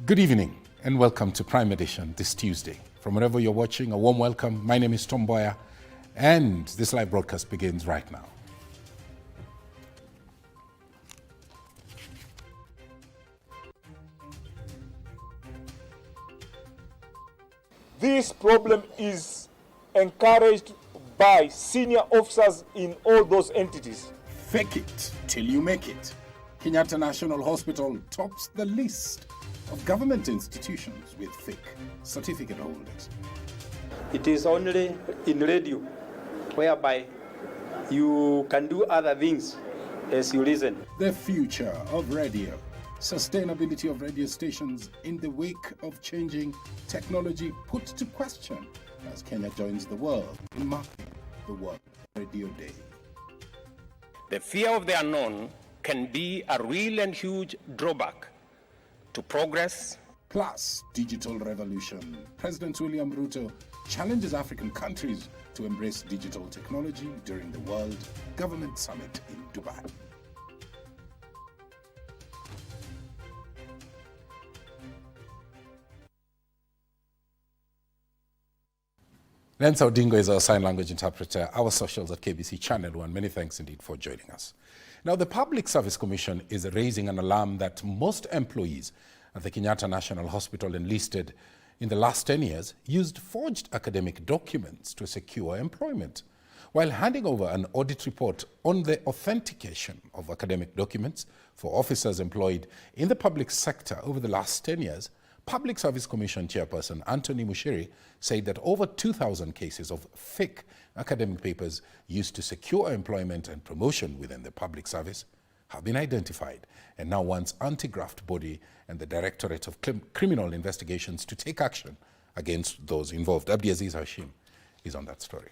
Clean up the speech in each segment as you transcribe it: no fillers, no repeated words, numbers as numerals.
Good evening and welcome to Prime Edition this Tuesday. From wherever you're watching, a warm welcome. My name is Mboya and this live broadcast begins right now. This problem is encouraged by senior officers in all those entities. Fake it till you make it. Kenyatta National Hospital tops the list of government institutions with fake certificate holders. It is only in radio whereby you can do other things as you listen. The future of radio. Sustainability of radio stations in the wake of changing technology put to question as Kenya joins the world in marking the World Radio Day. The fear of the unknown can be a real and huge drawback to progress. Plus, digital revolution. President William Ruto challenges African countries to embrace digital technology during the World Government Summit in Dubai. Lensa Odingo is our sign language interpreter, our socials at KBC Channel 1. Many thanks indeed for joining us. Now, the Public Service Commission is raising an alarm that most employees at the Kenyatta National Hospital enlisted in the last 10 years used forged academic documents to secure employment. While handing over an audit report on the authentication of academic documents for officers employed in the public sector over the last 10 years, Public Service Commission Chairperson Anthony Mushiri said that over 2,000 cases of fake academic papers used to secure employment and promotion within the public service have been identified, and now wants anti-graft body and the Directorate of Criminal Investigations to take action against those involved. Abdiaziz Hashim is on that story.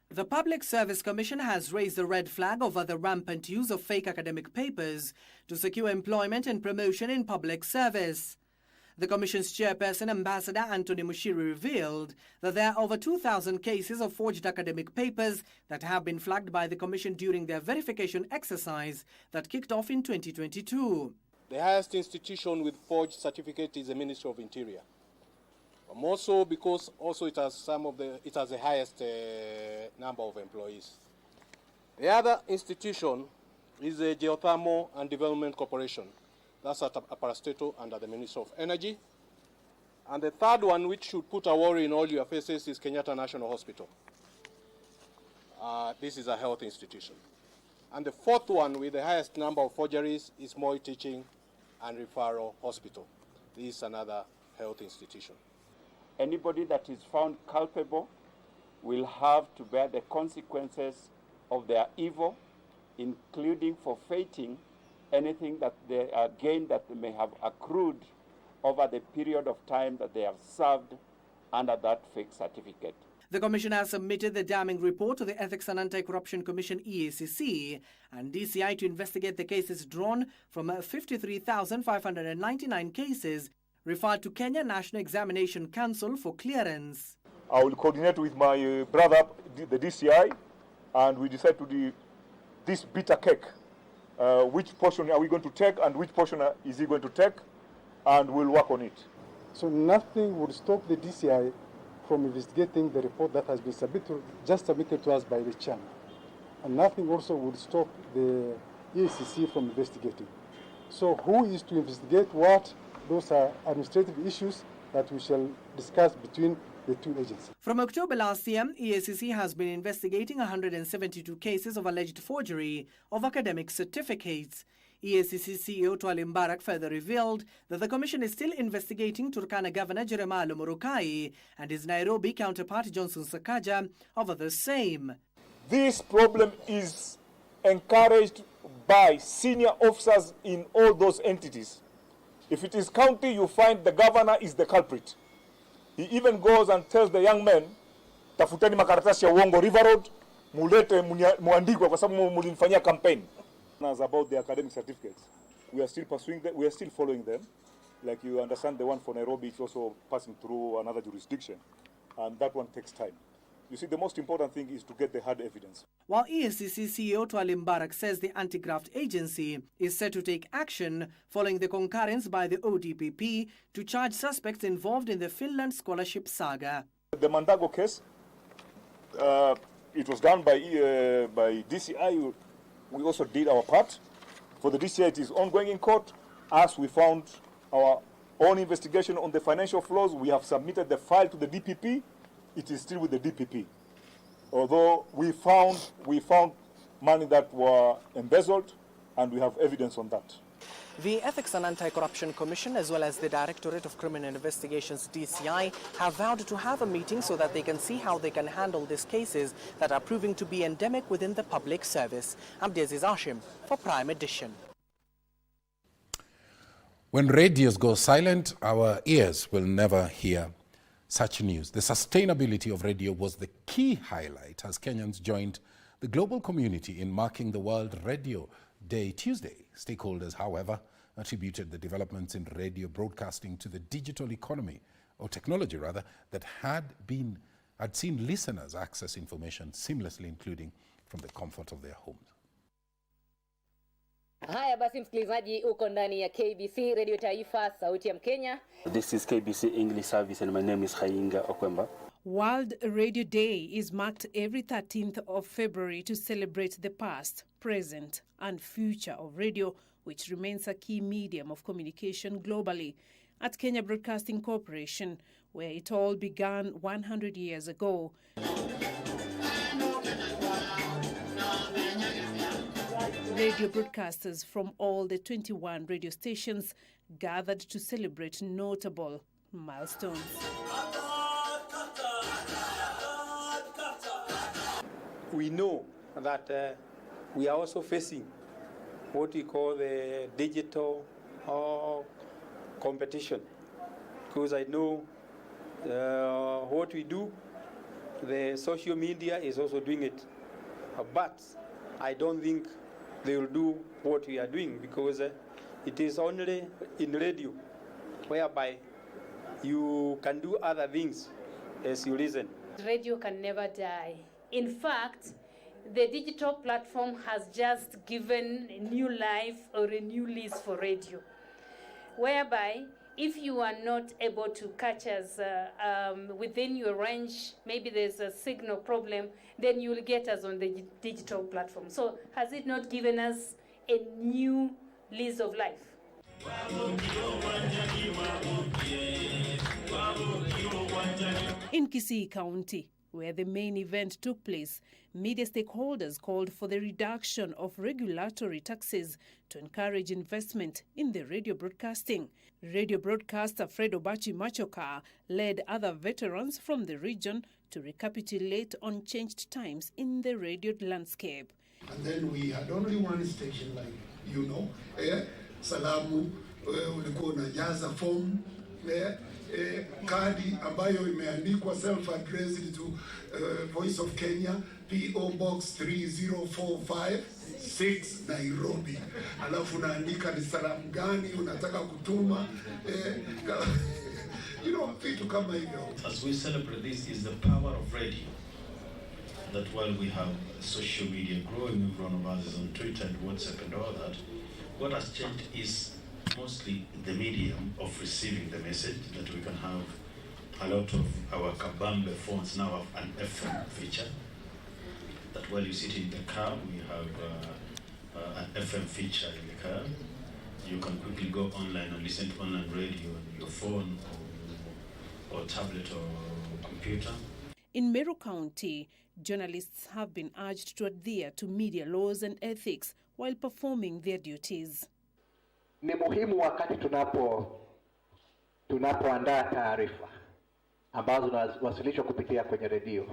The Public Service Commission has raised the red flag over the rampant use of fake academic papers to secure employment and promotion in public service. The Commission's chairperson, Ambassador Anthony Mushiri, revealed that there are over 2,000 cases of forged academic papers that have been flagged by the Commission during their verification exercise that kicked off in 2022. The highest institution with forged certificate is the Ministry of Interior. More so because also it has the highest number of employees. The other institution is the Geothermal and Development Corporation. That's at Aparastato under the Ministry of Energy. And the third one, which should put a worry in all your faces, is Kenyatta National Hospital. This is a health institution. And the fourth one with the highest number of forgeries is Moi Teaching and Referral Hospital. This is another health institution. Anybody that is found culpable will have to bear the consequences of their evil, including forfeiting anything that they gain that they may have accrued over the period of time that they have served under that fake certificate. The Commission has submitted the damning report to the Ethics and Anti-Corruption Commission EACC and DCI to investigate the cases drawn from 53,599 cases referred to Kenya National Examination Council for clearance. I will coordinate with my brother, the DCI, and we decide to do this bitter cake. Which portion are we going to take and which portion is he going to take, and we'll work on it. So nothing would stop the DCI from investigating the report that has been submitted to us by the chairman. And nothing also would stop the EACC from investigating. So who is to investigate what? Those are administrative issues that we shall discuss between the two agencies. From October last year, EACC has been investigating 172 cases of alleged forgery of academic certificates. EACC CEO Twali Mbarak further revealed that the Commission is still investigating Turkana Governor Jeremiah Lomurukai and his Nairobi counterpart Johnson Sakaja over the same. This problem is encouraged by senior officers in all those entities. If it is county, you find the governor is the culprit. He even goes and tells the young men, tafuteni makaratasi ya uongo River Road, mulete muandikwe kwa sababu mulimfanyia campaign. As about the academic certificates, we are still pursuing them, we are still following them. Like you understand, the one for Nairobi is also passing through another jurisdiction. and that one takes time. You see, the most important thing is to get the hard evidence. While EACC CEO Twali Mbarak says the anti-graft agency is set to take action following the concurrence by the ODPP to charge suspects involved in the Finland scholarship saga. The Mandago case, it was done by DCI. We also did our part. For the DCI, it is ongoing in court. As we found our own investigation on the financial flows, we have submitted the file to the DPP. It is still with the DPP. Although we found money that were embezzled, and we have evidence on that. The Ethics and Anti-Corruption Commission, as well as the Directorate of Criminal Investigations, DCI, have vowed to have a meeting so that they can see how they can handle these cases that are proving to be endemic within the public service. Abdiaziz Ashim for Prime Edition. When radios go silent, our ears will never hear such news. The sustainability of radio was the key highlight as Kenyans joined the global community in marking the World Radio Day Tuesday. Stakeholders, however, attributed the developments in radio broadcasting to the digital economy, or technology rather, that had seen listeners access information seamlessly, including from the comfort of their homes. Haya basi msikilizaji, uko ndani ya KBC Radio Taifa, sauti ya Mkenya. This is KBC English service and my name is Hainga Okwemba. World Radio Day is marked every 13th of February to celebrate the past, present and future of radio, which remains a key medium of communication globally. At Kenya Broadcasting Corporation, where it all began 100 years ago, radio broadcasters from all the 21 radio stations gathered to celebrate notable milestones. We know that we are also facing what we call the digital competition, because I know what we do, the social media is also doing it, but I don't think they will do what we are doing, because it is only in radio whereby you can do other things as you listen. Radio can never die. In fact, the digital platform has just given a new life or a new lease for radio, whereby if you are not able to catch us within your range, maybe there's a signal problem, then you'll get us on the digital platform. So has it not given us a new lease of life? In Kisii County, where the main event took place, media stakeholders called for the reduction of regulatory taxes to encourage investment in the radio broadcasting. Radio broadcaster Fred Obachi Machoka led other veterans from the region to recapitulate on changed times in the radio landscape. And then we had only one station, like, Salamu, ulikuwa unajaza form, kadi ambayo imeandikwa self-addressed to Voice of Kenya, P.O. Box 30456 Nairobi. Alafu unaandika ni salamu gani unataka kutuma, vitu kama hivyo. As we celebrate this is the power of radio. That while we have social media growing, every one of us is on Twitter and WhatsApp and all that, what has changed is mostly the medium of receiving the message, that we can have a lot of our Kabambe phones now have an FM feature, that while you sit in the car, we have an FM feature in the car. You can quickly go online and listen to online radio on your phone or tablet or computer. In Meru County, journalists have been urged to adhere to media laws and ethics while performing their duties. Ni muhimu wakati tunapoandaa taarifa ambazo zinawasilishwa kupitia kwenye redio,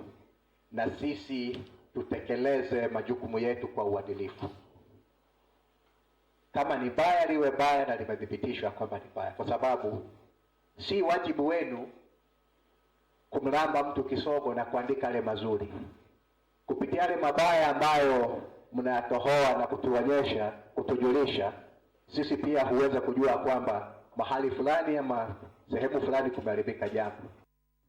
na sisi tutekeleze majukumu yetu kwa uadilifu. Kama ni baya liwe baya na limethibitishwa kwamba ni baya, kwa sababu si wajibu wenu kumlamba mtu kisogo na kuandika yale mazuri. Kupitia yale mabaya ambayo mnayatohoa na kutujulisha, sisi pia huweza kujua kwamba mahali fulani ama sehemu fulani kumeharibika jambo.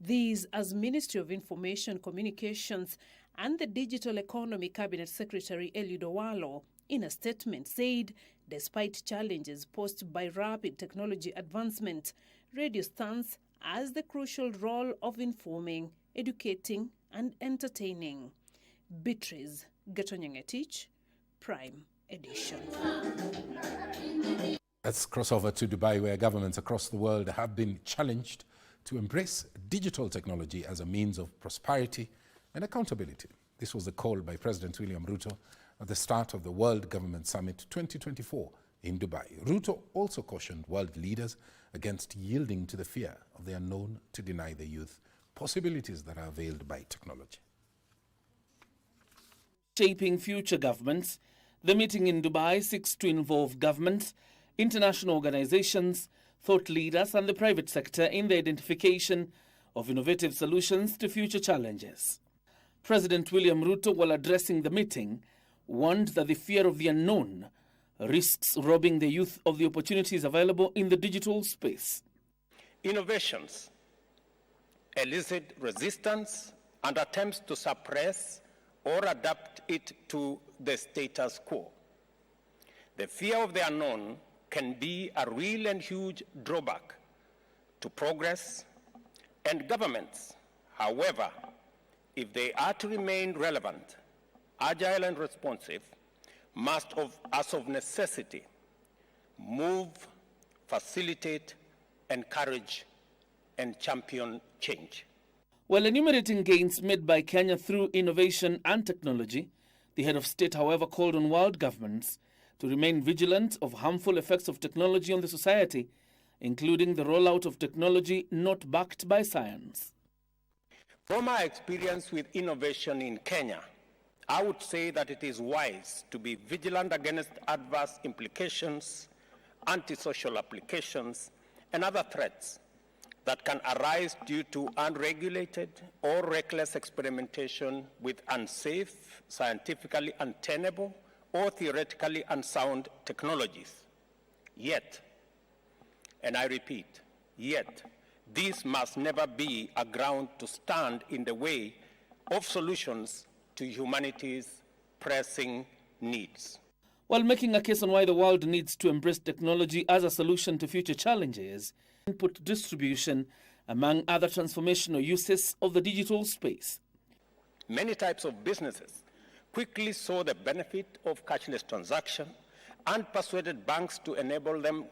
These as Ministry of Information Communications and the Digital Economy Cabinet Secretary Eliud Owalo, in a statement, said despite challenges posed by rapid technology advancement, radio stands as the crucial role of informing, educating and entertaining. Beatrice Gatonyangetich, Prime Edition. Let's cross over to Dubai, where governments across the world have been challenged to embrace digital technology as a means of prosperity and accountability. This was the call by President William Ruto at the start of the World Government Summit 2024 in Dubai. Ruto also cautioned world leaders against yielding to the fear of the unknown to deny the youth possibilities that are availed by technology. Shaping future governments, the meeting in Dubai seeks to involve governments, international organizations, thought leaders and the private sector in the identification of innovative solutions to future challenges. President William Ruto, while addressing the meeting, warned that the fear of the unknown risks robbing the youth of the opportunities available in the digital space. Innovations elicit resistance and attempts to suppress or adapt it to the status quo. The fear of the unknown can be a real and huge drawback to progress, and governments, however, if they are to remain relevant, agile and responsive, must, as of necessity, move, facilitate, encourage, and champion change. While enumerating gains made by Kenya through innovation and technology, the head of state, however, called on world governments to remain vigilant of harmful effects of technology on the society, including the rollout of technology not backed by science. From my experience with innovation in Kenya, I would say that it is wise to be vigilant against adverse implications, antisocial applications, and other threats that can arise due to unregulated or reckless experimentation with unsafe, scientifically untenable, or theoretically unsound technologies. Yet, and I repeat, yet, this must never be a ground to stand in the way of solutions to humanity's pressing needs. While making a case on why the world needs to embrace technology as a solution to future challenges, input distribution, among other transformational uses of the digital space. Many types of businesses quickly saw the benefit of cashless transaction and persuaded banks to enable them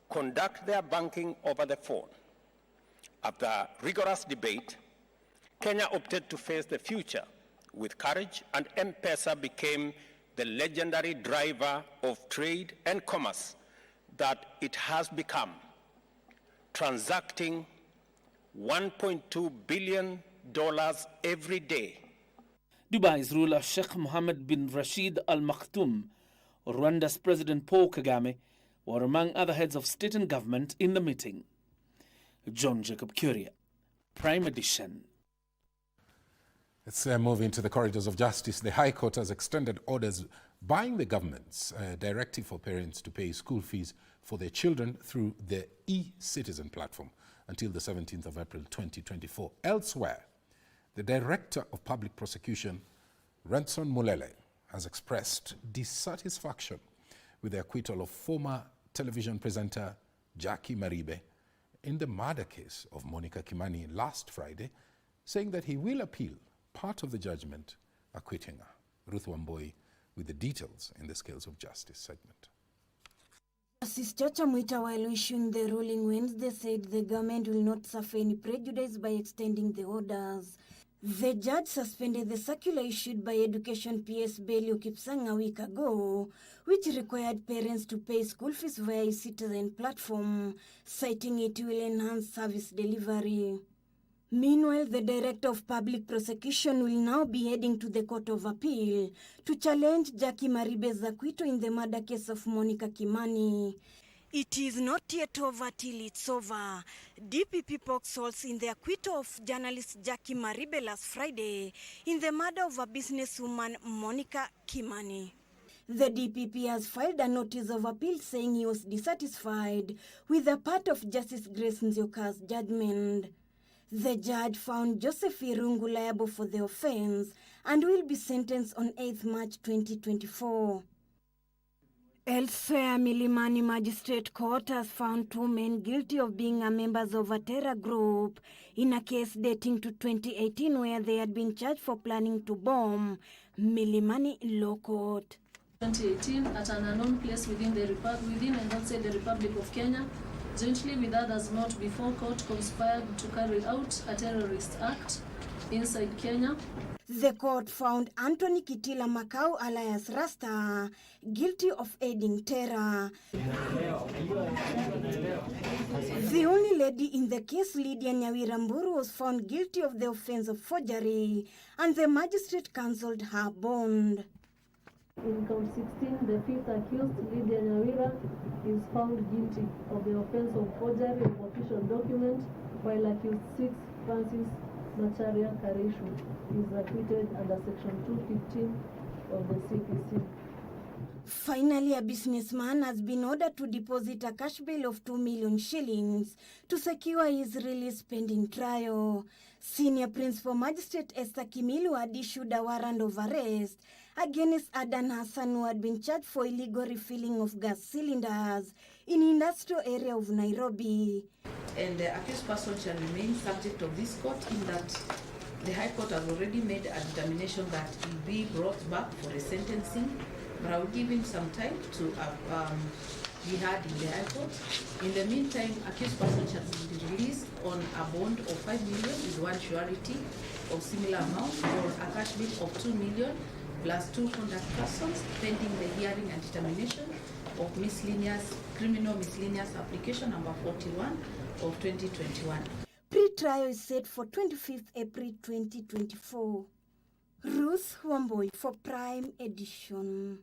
conduct their banking over the phone. After rigorous debate, Kenya opted to face the future with courage, and M-Pesa became the legendary driver of trade and commerce that it has become, transacting $1.2 billion every day. Dubai's ruler Sheikh Mohammed bin Rashid Al Maktoum, Rwanda's President Paul Kagame, were among other heads of state and government in the meeting. John Jacob Curia, Prime Edition. Let's move into the corridors of justice. The High Court has extended orders buying the government's directive for parents to pay school fees for their children through the e-Citizen platform until the 17th of April 2024. Elsewhere, the Director of Public Prosecution, Renson Mulele, has expressed dissatisfaction with the acquittal of former television presenter Jackie Maribe in the murder case of Monica Kimani last Friday, saying that he will appeal part of the judgment acquitting her. Ruth Mboya with the details in the Scales of Justice segment. Justice Chacha Mwita, while issuing the ruling Wednesday, said the government will not suffer any prejudice by extending the orders. The judge suspended the circular issued by Education PS Belio Kipsang a week ago, which required parents to pay school fees via a Citizen platform, citing it will enhance service delivery. Meanwhile, the Director of Public Prosecution will now be heading to the Court of Appeal to challenge Jackie Maribe's acquittal in the murder case of Monica Kimani. It is not yet over till it's over. DPP poked holes in the acquittal of journalist Jackie Maribe last Friday in the murder of a businesswoman Monica Kimani. The DPP has filed a notice of appeal saying he was dissatisfied with a part of Justice Grace Nzioka's judgment. The judge found Joseph Irungu liable for the offense and will be sentenced on 8th March 2024. Elsewhere, Milimani Magistrate Court has found 2 men guilty of being members of a terror group in a case dating to 2018 where they had been charged for planning to bomb Milimani Law Court. 2018 at an unknown place within and outside the Republic of Kenya, jointly with others not before court, conspired to carry out a terrorist act inside Kenya. The court found Anthony Kitila Makau alias Rasta guilty of aiding terror. The only lady in the case, Lydia Nyawiramburu, was found guilty of the offense of forgery, and the magistrate cancelled her bond. In count 16, the 5th accused, Lydia Nyawira, is found guilty of the offense of forgery of official document, while accused 6, Francis Macharia Karishu, is acquitted under section 215 of the CPC. Finally, a businessman has been ordered to deposit a cash bail of 2 million shillings to secure his release pending trial. Senior Principal Magistrate Esther Kimilu had issued a warrant of arrest against Adan Hassan, who had been charged for illegal refilling of gas cylinders in industrial area of Nairobi. And the accused person shall remain subject of this court in that the High Court has already made a determination that he be brought back for a sentencing, but I will give him some time to be heard in the High Court. In the meantime, accused person shall be released on a bond of 5 million with one surety of similar amount, or a cash bill of 2 million plus 2 conduct persons pending the hearing and determination of criminal miscellaneous application number 41 of 2021. Pre-trial is set for 25th April 2024. Ruth Wamboi for Prime Edition.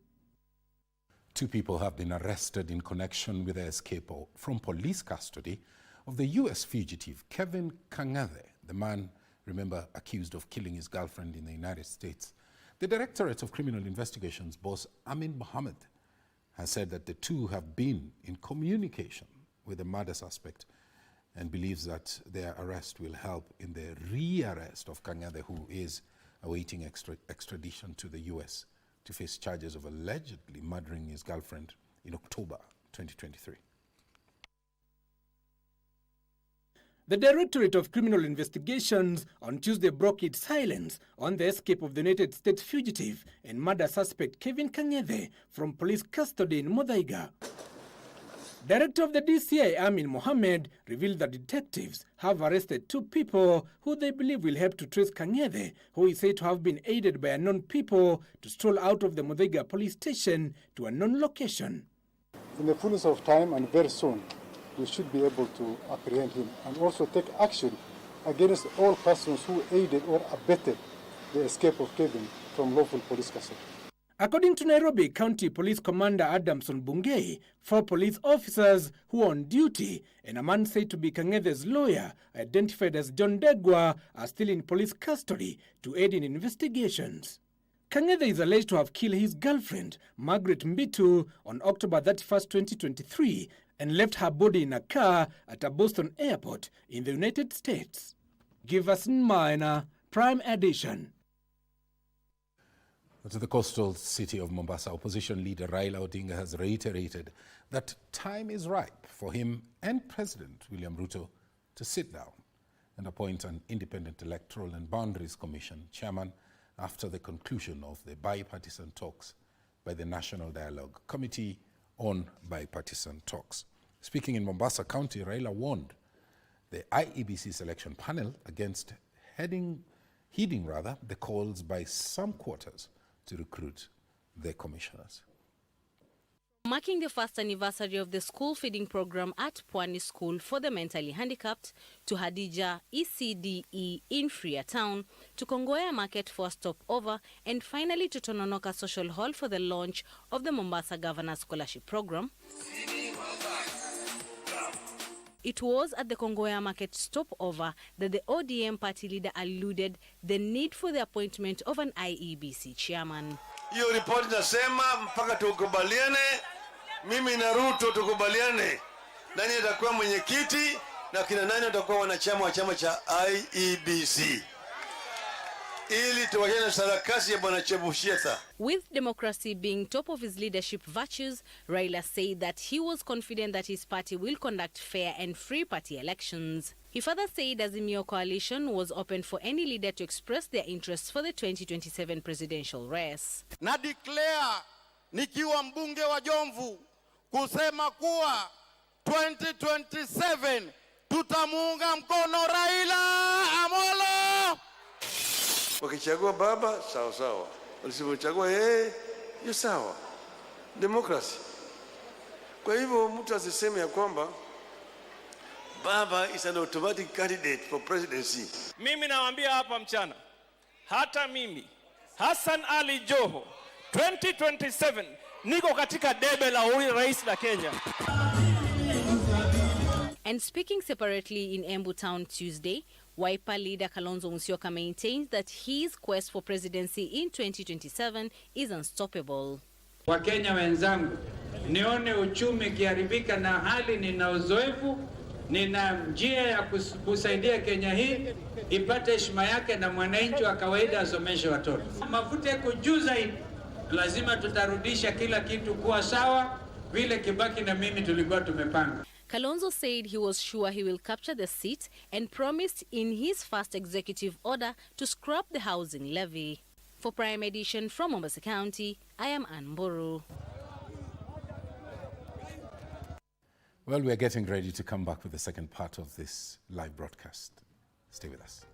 2 people have been arrested in connection with the escape from police custody of the U.S. fugitive Kevin Kang'ethe, the man, remember, accused of killing his girlfriend in the United States. The Directorate of Criminal Investigations boss Amin Mohammed has said that the 2 have been in communication with the murder suspect and believes that their arrest will help in the rearrest of Kang'ethe, who is awaiting extradition to the U.S. to face charges of allegedly murdering his girlfriend in October 2023. The Directorate of Criminal Investigations on Tuesday broke its silence on the escape of the United States fugitive and murder suspect Kevin Kang'ethe from police custody in Muthaiga. Director of the DCI, Amin Mohammed, revealed that detectives have arrested 2 people who they believe will help to trace Kang'ethe, who is said to have been aided by unknown people to stroll out of the Muthaiga police station to a known location. In the fullness of time and very soon, we should be able to apprehend him and also take action against all persons who aided or abetted the escape of Kevin from lawful police custody. According to Nairobi County Police Commander Adamson Bungei, 4 police officers who are on duty and a man said to be Kang'ethe's lawyer, identified as John Degwa, are still in police custody to aid in investigations. Kang'ethe is alleged to have killed his girlfriend, Margaret Mbitu, on October 31, 2023, and left her body in a car at a Boston airport in the United States. Giverson Minor, Prime Edition. To the coastal city of Mombasa, opposition leader Raila Odinga has reiterated that time is ripe for him and President William Ruto to sit down and appoint an independent electoral and boundaries commission chairman after the conclusion of the bipartisan talks by the National Dialogue Committee on Bipartisan Talks. Speaking in Mombasa County, Raila warned the IEBC selection panel against heeding the calls by some quarters to recruit their commissioners. Marking the first anniversary of the school feeding program at Pwani School for the Mentally Handicapped, to Hadija ECDE in Freetown, to Kongoya Market for a stopover, and finally to Tononoka Social Hall for the launch of the Mombasa Governor Scholarship Program. It was at the Kongoya Market stopover that the ODM party leader alluded the need for the appointment of an IEBC chairman. Hiyo report nasema mpaka tukubaliane, mimi na Ruto tukubaliane, nani atakuwa mwenyekiti, na kina nani watakuwa wanachama wa chama cha IEBC ili tuwachane sarakasi ya bwana Chebushetha. With democracy being top of his leadership virtues, Raila said that he was confident that his party will conduct fair and free party elections. He further said Azimio coalition was open for any leader to express their interests for the 2027 presidential race. Na declare nikiwa mbunge wa Jomvu kusema kuwa 2027 tutamuunga mkono Raila Amolo. Wakichagua baba sawa sawa, walipochagua yeye ni sawa, democracy. Kwa hivyo mtu asiseme ya kwamba baba is an automatic candidate for presidency. Mimi nawaambia hapa mchana, hata mimi Hassan Ali Joho 2027 niko katika debe la rais la Kenya. And speaking separately in Embu Town Tuesday, Wiper leader Kalonzo Musyoka maintains that his quest for presidency in 2027 is unstoppable. Wakenya wenzangu, nione uchumi kiharibika na hali nina uzoefu, nina njia ya kusaidia Kenya hii ipate heshima yake na mwananchi wa kawaida asomeshe watoto. Mafuta yako juu zaidi, lazima tutarudisha kila kitu kuwa sawa vile Kibaki na mimi tulikuwa tumepanga. Kalonzo said he was sure he will capture the seat and promised in his first executive order to scrap the housing levy. For Prime Edition from Mombasa County, I am Ann Mburu. Well, we are getting ready to come back with the second part of this live broadcast. Stay with us.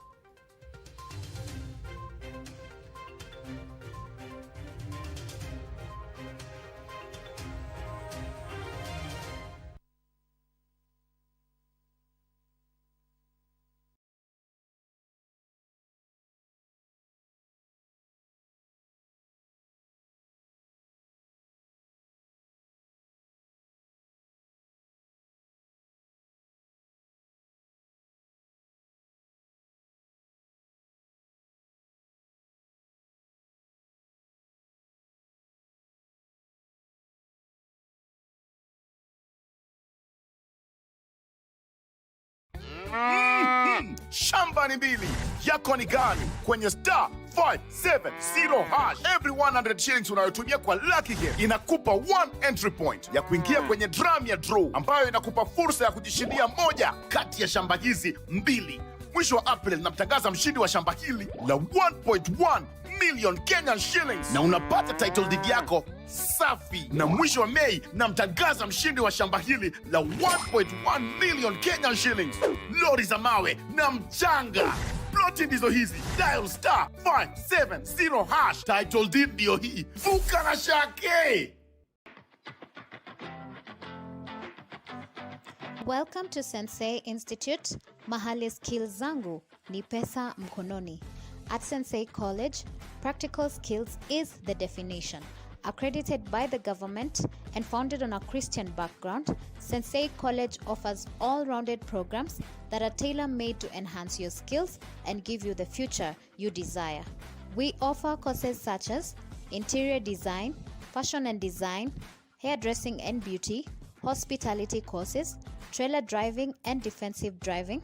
Shamba ni mbili, yako ni gani? Kwenye star 570 hash. Every 100 shillings unayotumia kwa Lucky Game inakupa 1 entry point ya kuingia kwenye drum ya draw ambayo inakupa fursa ya kujishindia moja kati ya shamba hizi mbili. Mwisho wa April namtangaza mshindi wa shamba hili la 1.1 million Kenyan shillings na unapata title deed yako safi. Na mwisho wa Mei namtangaza mshindi wa shamba hili la 1.1 million Kenyan shillings, lori za mawe na mchanga. Ploti ndizo hizi. Dial star 570 hash. Title deed ndio hii. Vuka na shake. Welcome to Sensei Institute. Mahali skills zangu ni pesa mkononi. At Sensei College, practical skills is the definition. Accredited by the government and founded on a Christian background, Sensei College offers all-rounded programs that are tailor-made to enhance your skills and give you the future you desire. We offer courses such as interior design, fashion and design, hairdressing and beauty, hospitality courses, trailer driving and defensive driving,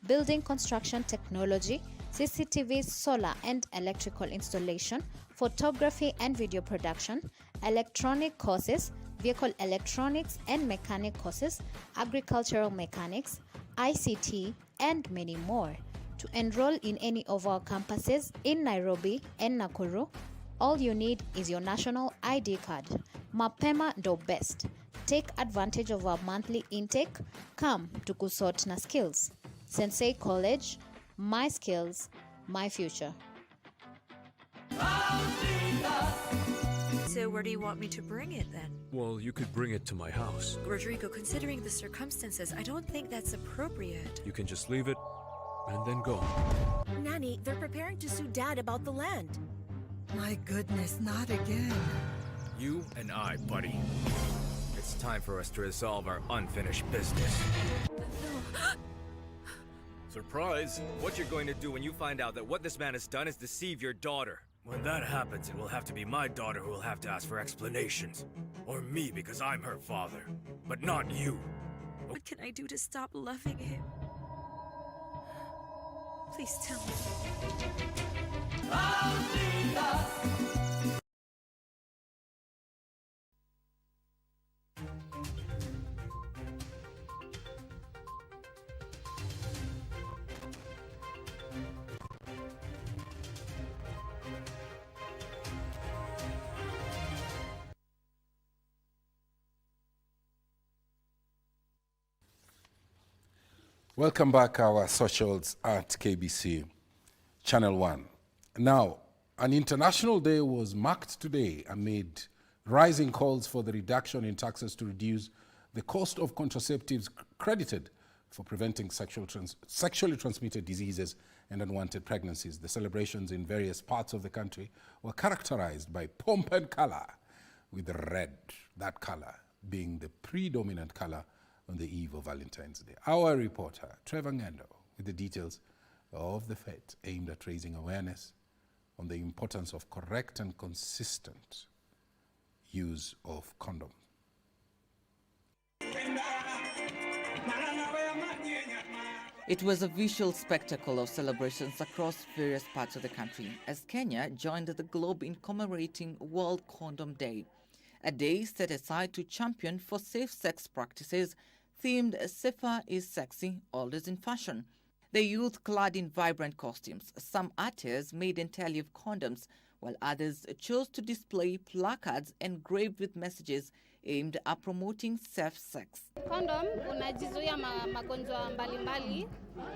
building construction technology, CCTV, solar and electrical installation, photography and video production, electronic courses, vehicle electronics and mechanic courses, agricultural mechanics, ICT, and many more. To enroll in any of our campuses in Nairobi and Nakuru, all you need is your national ID card. Mapema ndo best. Take advantage of our monthly intake. Come to kusort na skills. Sensei College, my skills, my future. So where do you want me to bring it then? Well, you could bring it to my house. Rodrigo, considering the circumstances, I don't think that's appropriate. You can just leave it and then go. Nanny, they're preparing to sue Dad about the land. My goodness, not again. You and I, buddy. It's time for us to resolve our unfinished business. Surprise! What you're going to do when you find out that what this man has done is deceive your daughter. When that happens, it will have to be my daughter who will have to ask for explanations. Or me, because I'm her father. But not you. What can I do to stop loving him? Please tell me. Welcome back, our socials at KBC Channel 1. Now, an international day was marked today amid rising calls for the reduction in taxes to reduce the cost of contraceptives credited for preventing sexually transmitted diseases and unwanted pregnancies. The celebrations in various parts of the country were characterized by pomp and color, with the red, that color, being the predominant color on the eve of Valentine's Day. Our reporter, Trevor Ngendo, with the details of the fete aimed at raising awareness on the importance of correct and consistent use of condoms. It was a visual spectacle of celebrations across various parts of the country as Kenya joined the globe in commemorating World Condom Day, a day set aside to champion for safe sex practices themed Safer is Sexy, Always in Fashion. The youth, clad in vibrant costumes, some artists made entirely of condoms, while others chose to display placards engraved with messages aimed at promoting safe sex. Condom unajizuia magonjwa mbalimbali,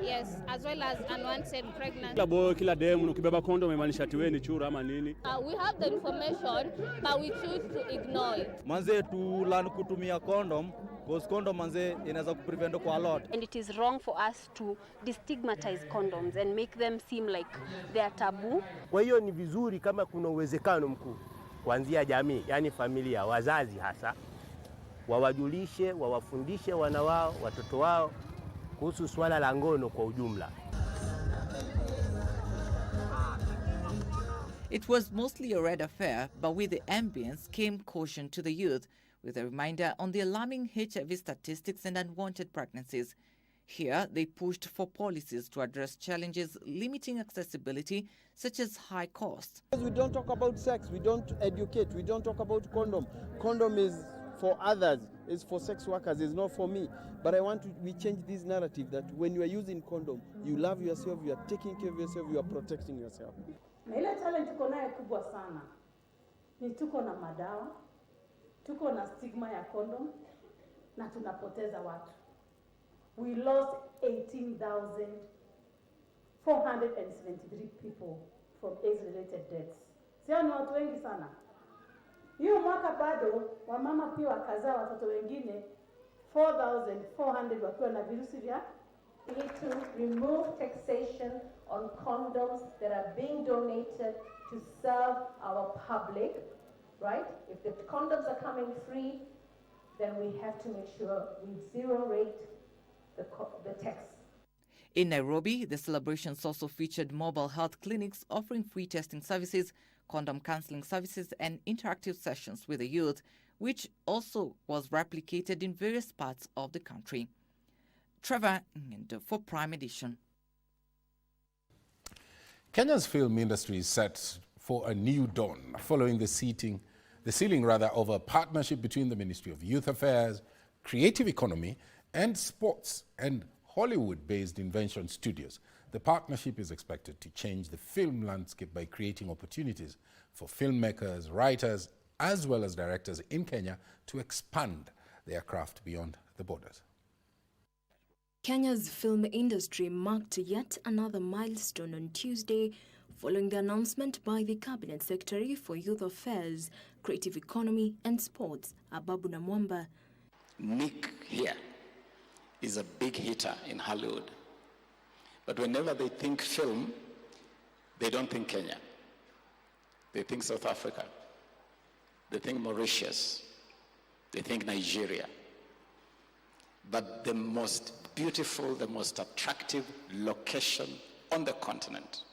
yes, as well as unwanted pregnancy. Kila demu ukibeba condom imaanisha ati wewe ni chura ama nini? We have the information but we choose to ignore it. Manze tu learn kutumia condom because condom manze inaweza kuprevent kwa a lot. And it is wrong for us to destigmatize condoms and make them seem like they are taboo. Kwa hiyo ni vizuri kama kuna uwezekano mkuu kuanzia jamii, yani familia, wazazi hasa, wawajulishe, wawafundishe wana wao, watoto wao kuhusu swala la ngono kwa ujumla. It was mostly a red affair, but with the ambience came caution to the youth, with a reminder on the alarming HIV statistics and unwanted pregnancies. Here, they pushed for policies to address challenges limiting accessibility, such as high costs. We don't talk about sex, we don't educate, we don't talk about condom. Condom is for others, it's for sex workers, it's not for me. But we change this narrative that when you are using condom, you love yourself, you are taking care of yourself, you are protecting yourself. Na ile challenge tuko nayo kubwa sana ni tuko na madawa, tuko na stigma ya condom na tunapoteza watu. We lost 18,473 people from AIDS-related deaths. Sio ni watu wengi sana. Hiyo mwaka bado wamama pia wakazaa watoto wengine 4,400 wakiwa na virusi vya. We need to remove taxation on condoms that are being donated to serve our public, right? If the condoms are coming free, then we have to make sure we zero rate the tax. In Nairobi, the celebrations also featured mobile health clinics offering free testing services, condom counseling services, and interactive sessions with the youth, which also was replicated in various parts of the country. Trevor Ngendo for Prime Edition. Kenya's film industry is set for a new dawn following the sealing of a partnership between the Ministry of Youth Affairs, Creative Economy, and Sports and Hollywood-based Invention Studios. The partnership is expected to change the film landscape by creating opportunities for filmmakers, writers, as well as directors in Kenya to expand their craft beyond the borders. Kenya's film industry marked yet another milestone on Tuesday following the announcement by the Cabinet Secretary for Youth Affairs, Creative Economy and Sports, Ababu Namwamba. Nick here is a big hitter in Hollywood. But whenever they think film, they don't think Kenya. They think South Africa. They think Mauritius. They think Nigeria. But the most beautiful, the most attractive location on the continent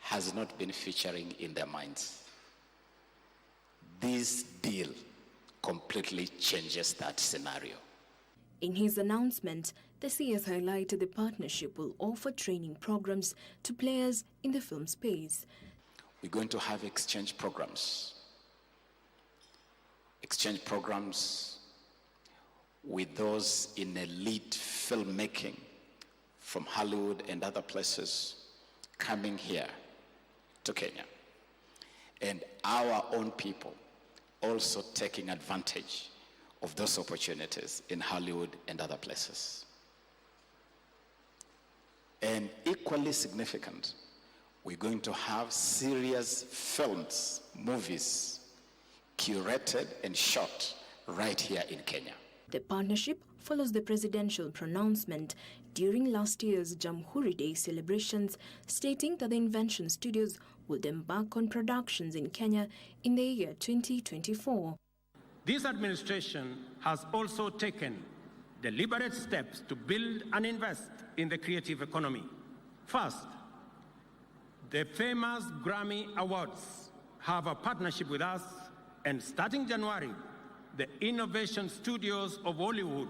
has not been featuring in their minds. This deal completely changes that scenario. In his announcement, The CS highlighted the partnership will offer training programs to players in the film space. We're going to have exchange programs. Exchange programs with those in elite filmmaking from Hollywood and other places coming here to Kenya. And our own people also taking advantage of those opportunities in Hollywood and other places. And equally significant, we're going to have serious films, movies, curated and shot right here in Kenya. The partnership follows the presidential pronouncement during last year's Jamhuri Day celebrations, stating that the Invention Studios would embark on productions in Kenya in the year 2024. This administration has also taken deliberate steps to build and invest in the creative economy. First, the famous Grammy Awards have a partnership with us, and starting January, the Innovation Studios of Hollywood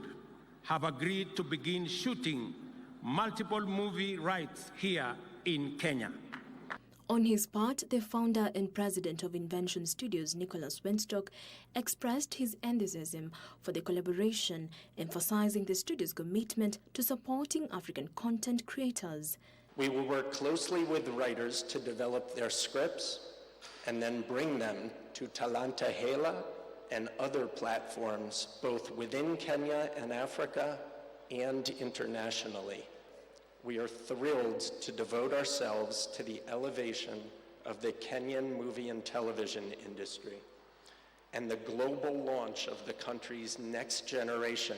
have agreed to begin shooting multiple movie rights here in Kenya. On his part, the founder and president of Invention Studios, Nicholas Wenstock, expressed his enthusiasm for the collaboration, emphasizing the studio's commitment to supporting African content creators. We will work closely with the writers to develop their scripts and then bring them to Talanta Hela and other platforms, both within Kenya and Africa and internationally. We are thrilled to devote ourselves to the elevation of the Kenyan movie and television industry and the global launch of the country's next generation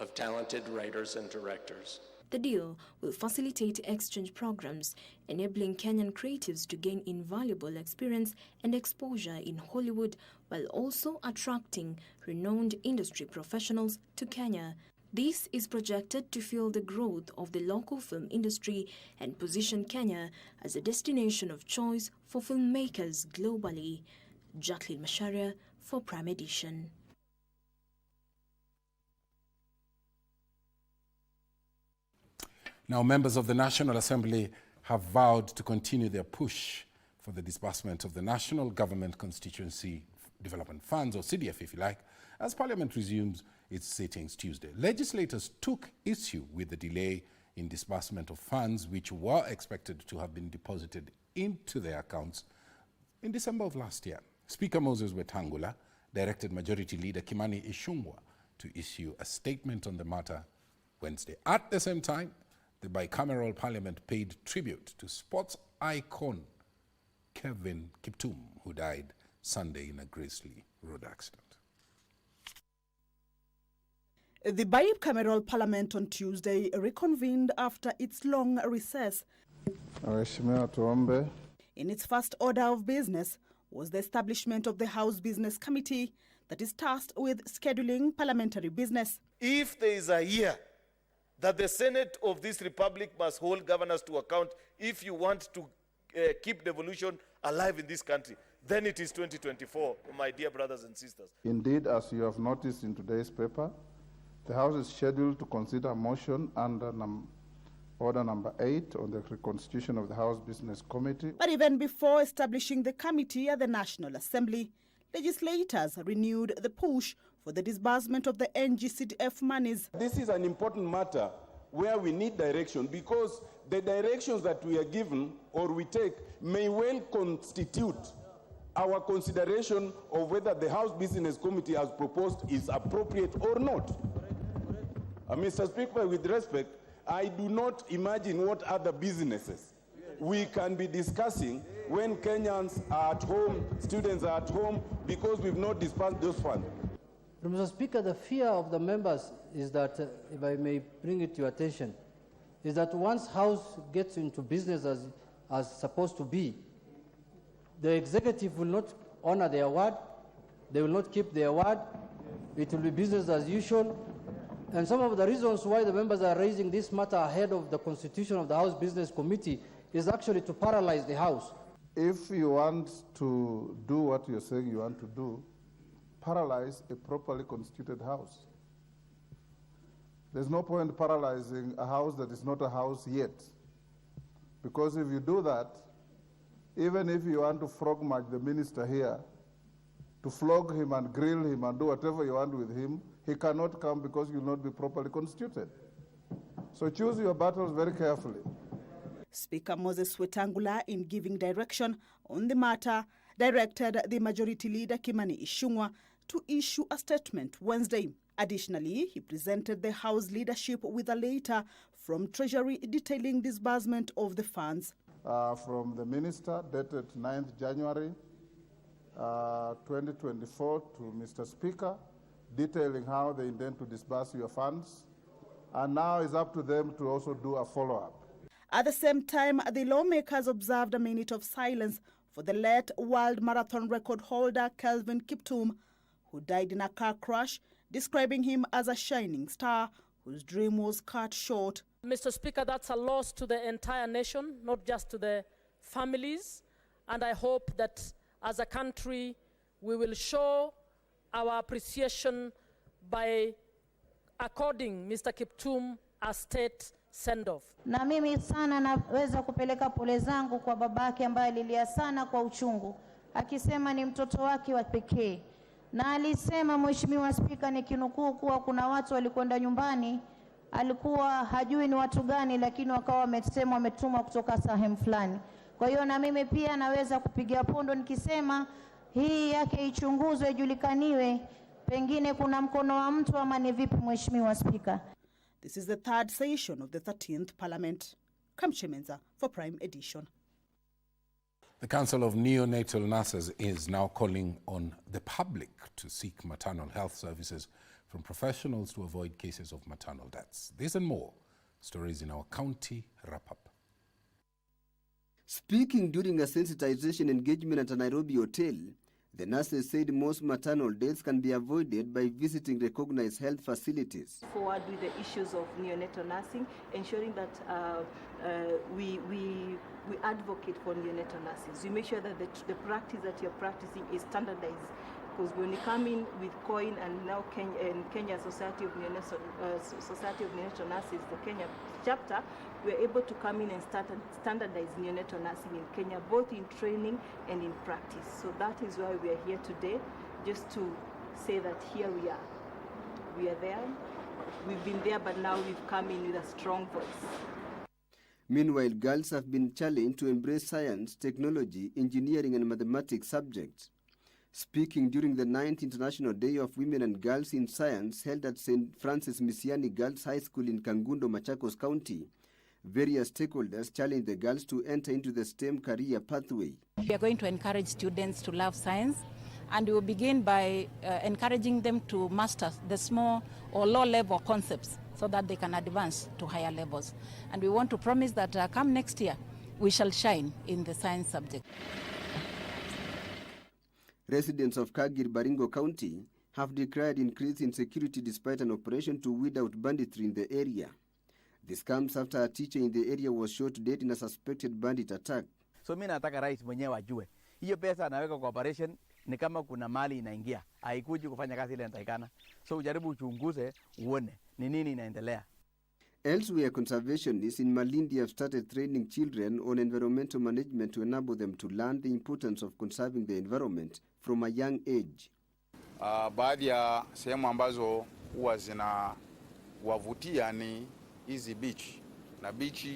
of talented writers and directors. The deal will facilitate exchange programs, enabling Kenyan creatives to gain invaluable experience and exposure in Hollywood, while also attracting renowned industry professionals to Kenya. This is projected to fuel the growth of the local film industry and position Kenya as a destination of choice for filmmakers globally. Jacqueline Masharia for Prime Edition. Now, members of the National Assembly have vowed to continue their push for the disbursement of the National Government Constituency Development Funds, or CDF if you like, as Parliament resumes its sittings Tuesday. Legislators took issue with the delay in disbursement of funds which were expected to have been deposited into their accounts in December of last year. Speaker Moses Wetangula directed Majority Leader Kimani Ichung'wah to issue a statement on the matter Wednesday. At the same time, the bicameral parliament paid tribute to sports icon Kevin Kiptum, who died Sunday in a grisly road accident. The bicameral parliament on Tuesday reconvened after its long recess. In its first order of business was the establishment of the House Business Committee that is tasked with scheduling parliamentary business. If there is a year that the Senate of this republic must hold governors to account if you want to keep devolution alive in this country, then it is 2024, my dear brothers and sisters. Indeed, as you have noticed in today's paper, the House is scheduled to consider a motion under Order number 8 on the reconstitution of the House Business Committee. But even before establishing the committee at the National Assembly, legislators renewed the push for the disbursement of the NGCDF monies. This is an important matter where we need direction, because the directions that we are given or we take may well constitute our consideration of whether the House Business Committee as proposed is appropriate or not. Mr. Speaker, with respect, I do not imagine what other businesses we can be discussing when Kenyans are at home, students are at home, because we've not disbursed those funds. Mr. Speaker, the fear of the members is that, if I may bring it to your attention, is that once House gets into business as supposed to be, the executive will not honor their word, they will not keep their word, it will be business as usual. And some of the reasons why the members are raising this matter ahead of the constitution of the House Business Committee is actually to paralyze the House. If you want to do what you're saying you want to do, paralyze a properly constituted House. There's no point paralyzing a house that is not a house yet. Because if you do that, even if you want to frog march the minister here, to flog him and grill him and do whatever you want with him, he cannot come because you will not be properly constituted. So choose your battles very carefully. Speaker Moses Wetangula, in giving direction on the matter, directed the Majority Leader Kimani Ichung'wah to issue a statement Wednesday. Additionally, he presented the House leadership with a letter from Treasury detailing disbursement of the funds. From the Minister, dated 9th January 2024, to Mr. Speaker, detailing how they intend to disburse your funds. And now it's up to them to also do a follow-up. At the same time, the lawmakers observed a minute of silence for the late world marathon record holder Kelvin Kiptum, who died in a car crash, describing him as a shining star whose dream was cut short. Mr. Speaker, that's a loss to the entire nation, not just to the families. And I hope that as a country, we will show our appreciation by according Mr. Kiptum a state send-off. Na mimi sana naweza kupeleka pole zangu kwa babake ambaye alilia sana kwa uchungu, akisema ni mtoto wake wa pekee. Na alisema, Mheshimiwa Spika, nikinukuu, kuwa kuna watu walikwenda nyumbani, alikuwa hajui ni watu gani, lakini wakawa wamesema wametumwa kutoka sehemu fulani. Kwa hiyo na mimi pia naweza kupigia pondo nikisema hii yake ichunguzwe, ijulikaniwe, pengine kuna mkono wa mtu ama ni vipi, Mheshimiwa Spika. This is the third session of the 13th Parliament. Kamche Menza for Prime Edition. The Council of Neonatal Nurses is now calling on the public to seek maternal health services from professionals to avoid cases of maternal deaths. This and more stories in our county wrap-up. Speaking during a sensitization engagement at a Nairobi hotel, the nurses said most maternal deaths can be avoided by visiting recognized health facilities. Forward with the issues of neonatal nursing, ensuring that we advocate for neonatal nurses. We make sure that the practice that you're practicing is standardized. Because when you come in with COIN and now Kenya Society of Neonatal Nurses, the Kenya chapter, we're able to come in and start and standardize neonatal nursing in Kenya, both in training and in practice. So that is why we are here today, just to say that here we are. We are there. We've been there, but now we've come in with a strong voice. Meanwhile, girls have been challenged to embrace science, technology, engineering, and mathematics subjects. Speaking during the 9th International Day of Women and Girls in Science held at St. Francis Misiani Girls High School in Kangundo, Machakos County, various stakeholders challenged the girls to enter into the STEM career pathway. We are going to encourage students to love science, and we will begin by encouraging them to master the small or low-level concepts so that they can advance to higher levels. And we want to promise that come next year, we shall shine in the science subject. Residents of Kagir, Baringo County have declared increased insecurity despite an operation to weed out banditry in the area. This comes after a teacher in the area was shot dead in a suspected bandit attack. So mimi nataka rais mwenyewe ajue hiyo pesa anaweka kwa operation ni kama kuna mali inaingia, haikuji kufanya kazi ile inatakikana. So ujaribu uchunguze uone ni nini inaendelea. Elsewhere, conservationists in Malindi have started training children on environmental management to enable them to learn the importance of conserving the environment from a young age. Baadhi ya sehemu ambazo huwa zinawavutia ni hizi beach. Na beach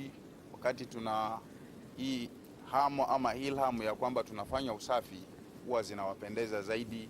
wakati tuna hii hamu ama ilhamu ya kwamba tunafanya usafi huwa zinawapendeza zaidi.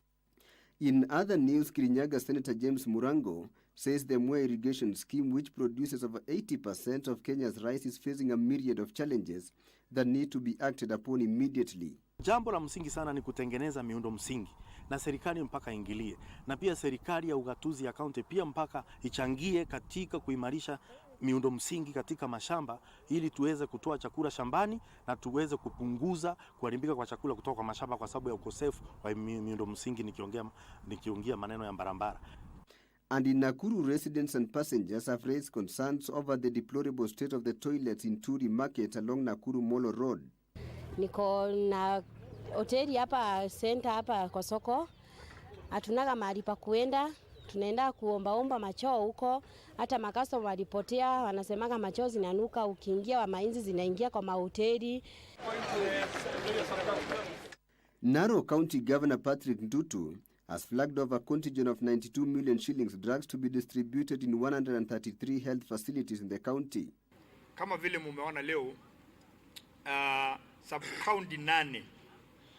In other news, Kirinyaga Senator James Murango says the Mboya irrigation scheme, which produces over 80% of Kenya's rice, is facing a myriad of challenges that need to be acted upon immediately. Jambo la msingi sana ni kutengeneza miundo msingi na serikali mpaka ingilie, na pia serikali ya ugatuzi ya kaunti pia mpaka ichangie katika kuimarisha miundo msingi katika mashamba ili tuweze kutoa chakula shambani na tuweze kupunguza kuharibika kwa chakula kutoka kwa mashamba kwa sababu ya ukosefu wa miundo msingi, nikiongea maneno ya barabara. And in Nakuru, residents and passengers have raised concerns over the deplorable state of the toilets in Turi Market along Nakuru Molo Road. Niko na hoteli hapa center hapa kwa soko. Hatunaga mahali pa kuenda. Tunaenda kuombaomba machoo huko, hata makastoma walipotea, wanasemaga machoo zinanuka, ukiingia wa mainzi zinaingia kwa mahoteli. Narok County Governor Patrick Ntutu has flagged off a contingent of 92 million shillings drugs to be distributed in 133 health facilities in the county. Kama vile mumeona leo, sub-county 8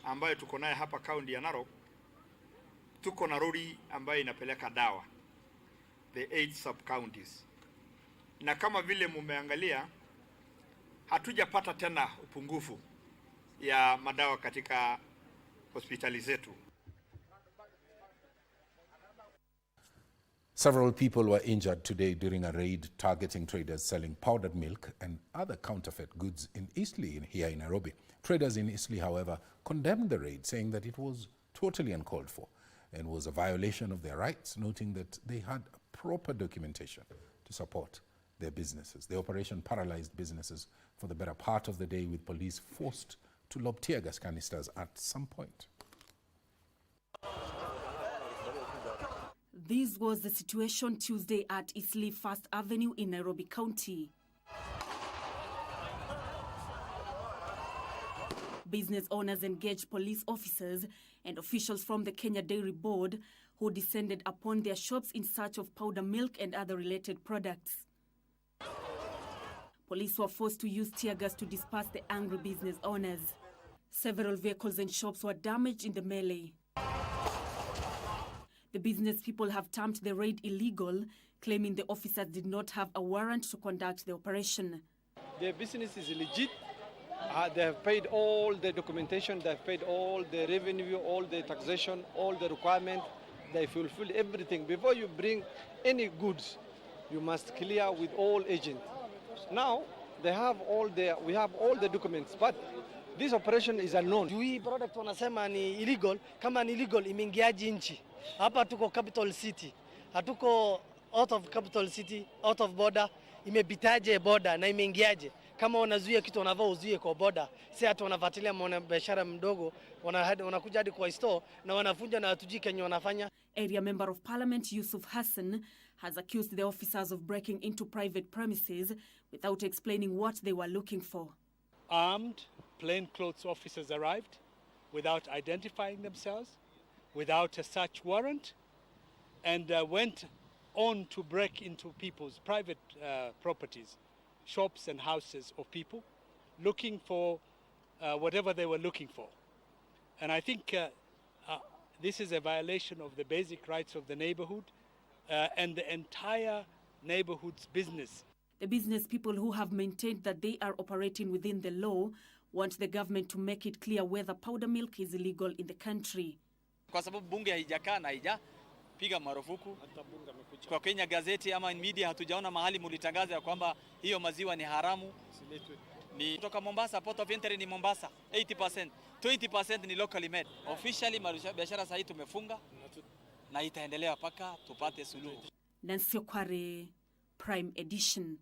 ambayo tuko naye hapa county ya Narok, tuko na lori ambayo inapeleka dawa, the 8 sub-counties. Na kama vile mumeangalia, hatujapata tena upungufu ya madawa katika hospitali zetu. Several people were injured today during a raid targeting traders selling powdered milk and other counterfeit goods in Eastleigh here in Nairobi. Traders in Eastleigh, however, condemned the raid, saying that it was totally uncalled for and was a violation of their rights, noting that they had proper documentation to support their businesses. The operation paralyzed businesses for the better part of the day, with police forced to lob tear gas canisters at some point. This was the situation Tuesday at Eastleigh First Avenue in Nairobi County. Business owners engaged police officers and officials from the Kenya Dairy Board, who descended upon their shops in search of powder milk and other related products. Police were forced to use tear gas to disperse the angry business owners. Several vehicles and shops were damaged in the melee. The business people have termed the raid illegal, claiming the officers did not have a warrant to conduct the operation. Their business is legit. They have paid all the documentation, they have paid all the revenue, all the taxation, all the requirements. They fulfill everything. Before you bring any goods, you must clear with all agents. Now, we have all the documents, but this operation is unknown. Hii product wanasema ni illegal. Kama ni illegal, imeingiaje nchi? Hapa tuko capital city. Hatuko out of capital city, out of border. Imebitaje border na imeingiaje? Kama wanazuia kitu wanavaa uzuie kwa border. Si hata wanafuatilia mwanabiashara mdogo, wanakuja hadi kwa store na wanafunja na hatujui kenye wanafanya. Area Member of Parliament Yusuf Hassan has accused the officers of breaking into private premises without explaining what they were looking for. Armed, plainclothes officers arrived without identifying themselves, without a search warrant, and went on to break into people's private properties, shops and houses of people, looking for whatever they were looking for. And I think this is a violation of the basic rights of the neighborhood and the entire neighborhood's business. The business people, who have maintained that they are operating within the law, want the government to make it clear whether powder milk is illegal in the country. Kwa sababu bunge haijakaa na haijapiga marufuku. Kwa Kenya gazeti ama media hatujaona mahali mulitangaza ya kwamba hiyo maziwa ni haramu. Ni kutoka Mombasa, port of entry ni Mombasa, 80%, 20% ni locally made. Officially biashara sasa tumefunga na itaendelea paka tupate suluhu. Nancy Okware, Prime Edition.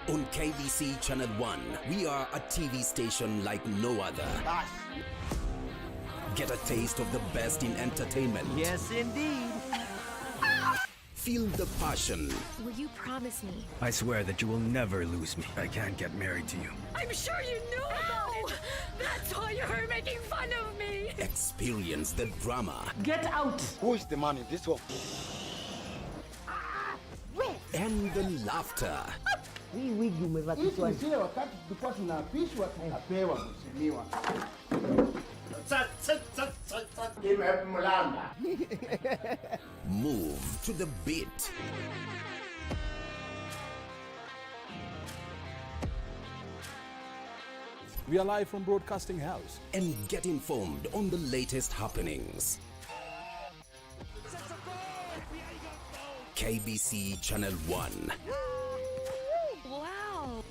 On KBC Channel 1, we are a TV station like no other. Get a taste of the best in entertainment. Yes, indeed. Feel the passion. Will you promise me? I swear that you will never lose me. I can't get married to you. I'm sure you knew about it. That's why you're making fun of me. Experience the drama. Get out. Who is the man in this world? And the laughter. Hii wigi umevaa kichwani. Hii wakati tulikuwa tunaapishwa tunapewa mheshimiwa. Move to the beat. We are live from Broadcasting House. And get informed on the latest happenings. KBC Channel 1. Wow.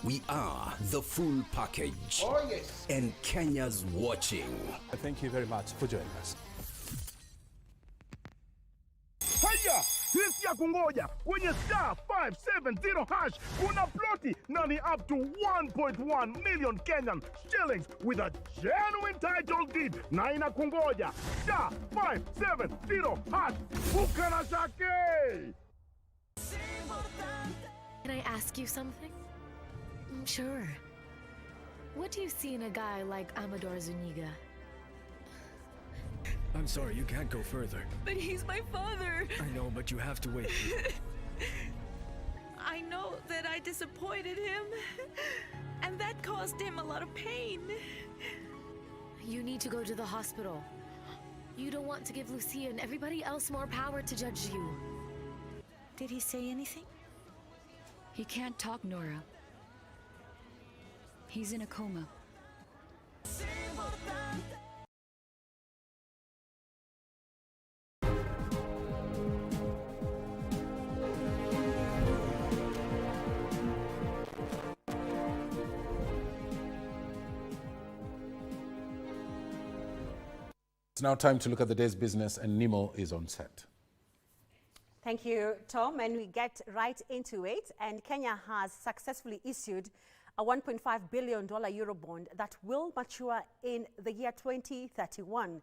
We are the full package. Oh, yes. And Kenya's watching. Thank you very much for joining us. Haya, sisi ya kungoja kwenye star 570 hash kuna ploti na ni up to 1.1 million Kenyan shillings with a genuine title deed na inakungoja star 570 hash ukana shake. Can I ask you something? Sure. What do you see in a guy like Amador Zuniga? I'm sorry, you can't go further. But he's my father. I know, but you have to wait. I know that I disappointed him, and that caused him a lot of pain. You need to go to the hospital. You don't want to give Lucia and everybody else more power to judge you. Did he say anything? He can't talk, Nora. He's in a coma. It's now time to look at the day's business, and Nemo is on set. Thank you, Tom, and we get right into it. And Kenya has successfully issued a $1.5 billion Eurobond that will mature in the year 2031.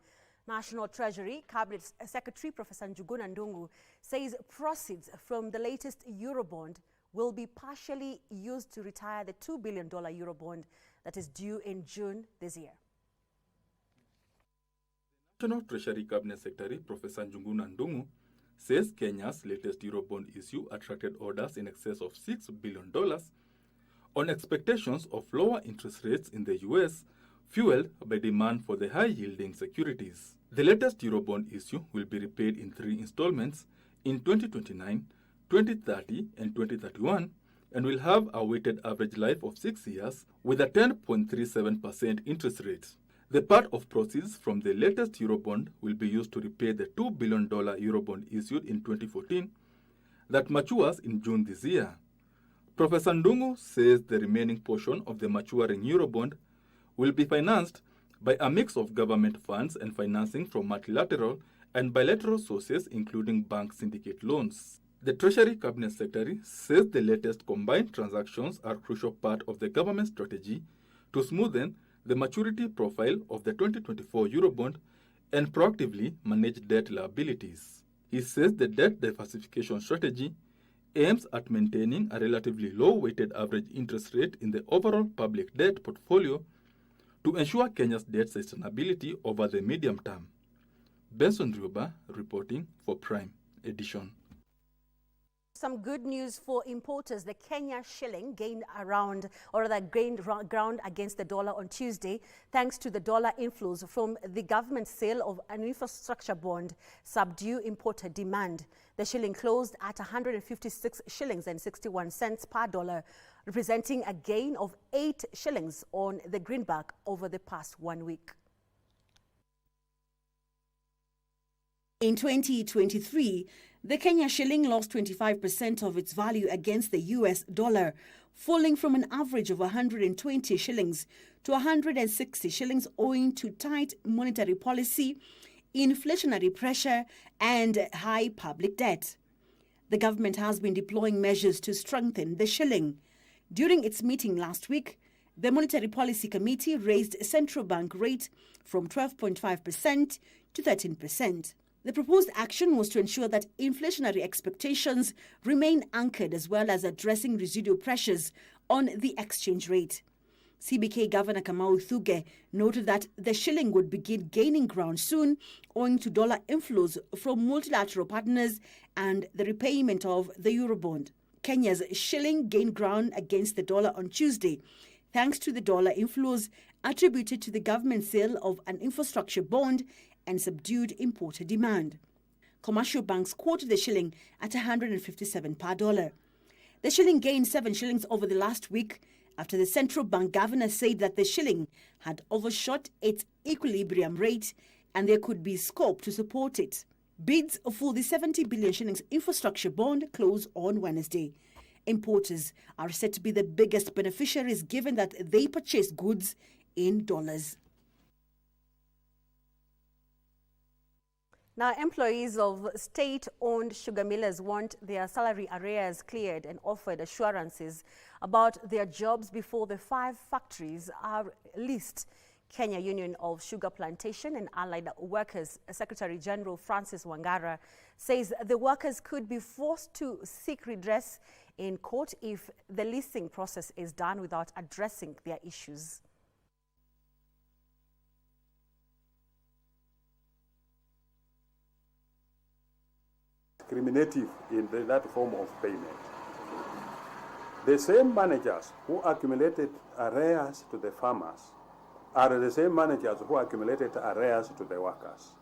National Treasury Cabinet Secretary Professor Njuguna Ndung'u says proceeds from the latest Eurobond will be partially used to retire the $2 billion Eurobond that is due in June this year. National Treasury Cabinet Secretary Professor Njuguna Ndung'u says Kenya's latest Eurobond issue attracted orders in excess of $6 billion on expectations of lower interest rates in the US, fueled by demand for the high-yielding securities. The latest Eurobond issue will be repaid in 3 installments in 2029, 2030, and 2031, and will have a weighted average life of 6 years with a 10.37% interest rate. The part of proceeds from the latest Eurobond will be used to repay the $2 billion Eurobond issued in 2014 that matures in June this year. Professor Ndung'u says the remaining portion of the maturing Eurobond will be financed by a mix of government funds and financing from multilateral and bilateral sources, including bank syndicate loans. The Treasury Cabinet Secretary says the latest combined transactions are a crucial part of the government strategy to smoothen the maturity profile of the 2024 Eurobond and proactively manage debt liabilities. He says the debt diversification strategy aims at maintaining a relatively low weighted average interest rate in the overall public debt portfolio to ensure Kenya's debt sustainability over the medium term. Benson Rioba reporting for Prime Edition. Some good news for importers. The Kenya shilling gained ground against the dollar on Tuesday, thanks to the dollar inflows from the government sale of an infrastructure bond subdue importer demand. The shilling closed at 156 shillings and 61 cents per dollar, representing a gain of 8 shillings on the greenback over the past 1 week. In 2023, the Kenya shilling lost 25% of its value against the US dollar, falling from an average of 120 shillings to 160 shillings owing to tight monetary policy, inflationary pressure, and high public debt. The government has been deploying measures to strengthen the shilling. During its meeting last week, the Monetary Policy Committee raised central bank rate from 12.5% to 13%. The proposed action was to ensure that inflationary expectations remain anchored, as well as addressing residual pressures on the exchange rate. CBK Governor Kamau Thuge noted that the shilling would begin gaining ground soon, owing to dollar inflows from multilateral partners and the repayment of the Eurobond. Kenya's shilling gained ground against the dollar on Tuesday, thanks to the dollar inflows attributed to the government sale of an infrastructure bond and subdued importer demand. Commercial banks quoted the shilling at 157 per dollar. The shilling gained 7 shillings over the last week after the central bank governor said that the shilling had overshot its equilibrium rate and there could be scope to support it. Bids for the 70 billion shillings infrastructure bond closed on Wednesday. Importers are said to be the biggest beneficiaries given that they purchase goods in dollars. Now, employees of state-owned sugar millers want their salary arrears cleared and offered assurances about their jobs before the 5 factories are leased. Kenya Union of Sugar Plantation and Allied Workers Secretary General Francis Wangara says the workers could be forced to seek redress in court if the leasing process is done without addressing their issues. Discriminative in that form of payment. The same managers who accumulated arrears to the farmers are the same managers who accumulated arrears to the workers.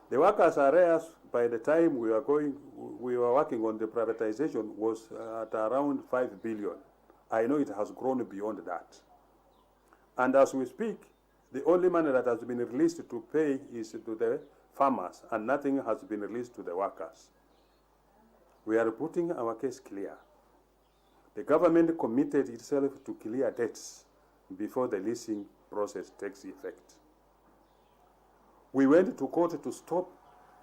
The workers' arrears, by the time we were working on the privatization, was at around 5 billion. I know it has grown beyond that. And as we speak, the only money that has been released to pay is to the farmers, and nothing has been released to the workers. We are putting our case clear. The government committed itself to clear debts before the leasing process takes effect. We went to court to stop